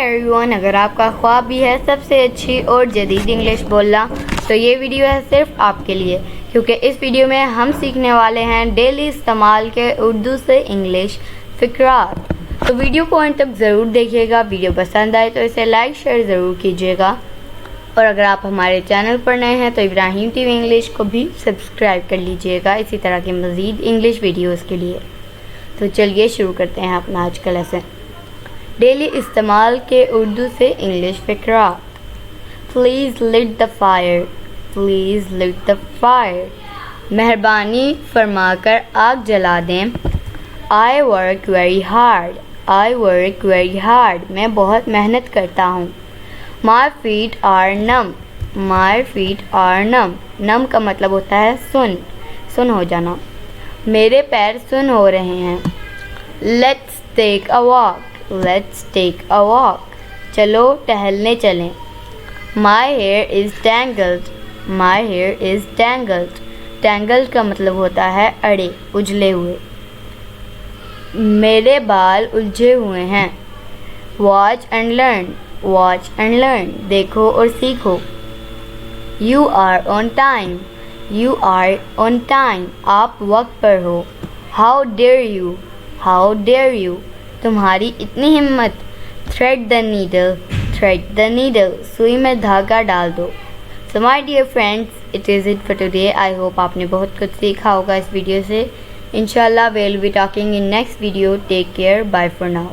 Everyone, अगर आपका ख्वाब भी है सबसे अच्छी और जदीद इंग्लिश बोलना, तो ये वीडियो है सिर्फ आपके लिए, क्योंकि इस वीडियो में हम सीखने वाले हैं डेली इस्तेमाल के उर्दू से इंग्लिश फ़िक्रात। तो वीडियो को अंत तक ज़रूर देखिएगा। वीडियो पसंद आए तो इसे लाइक शेयर ज़रूर कीजिएगा, और अगर आप हमारे चैनल पर नए हैं तो इब्राहिम टीवी इंग्लिश को भी सब्सक्राइब कर लीजिएगा इसी तरह के मज़ीद इंग्लिश वीडियोस के लिए। तो चलिए शुरू करते हैं अपना आज का लेसन। डेली इस्तेमाल के उर्दू से इंग्लिश फ़िक्रात। Please lit the fire, please lit the fire. मेहरबानी फरमाकर आग जला दें। I work very hard, I work very hard. मैं बहुत मेहनत करता हूँ। My feet are numb, my feet are numb. Numb का मतलब होता है सुन हो जाना। मेरे पैर सुन हो रहे हैं। Let's take a walk, let's take a walk. चलो टहलने चलें। My hair is tangled, my hair is tangled. Tangled का मतलब होता है अड़े, उजले हुए। मेरे बाल उलझे हुए हैं। Watch and learn, watch and learn. देखो और सीखो। You are on time, you are on time. आप वक्त पर हो। How dare you, how dare you. तुम्हारी इतनी हिम्मत। Thread the needle, thread the needle. सुई में धागा डाल दो। So my dear friends, it is it for today. I hope आपने बहुत कुछ सीखा होगा इस वीडियो से। इंशाल्लाह we will be talking in next video. Take care, bye for now.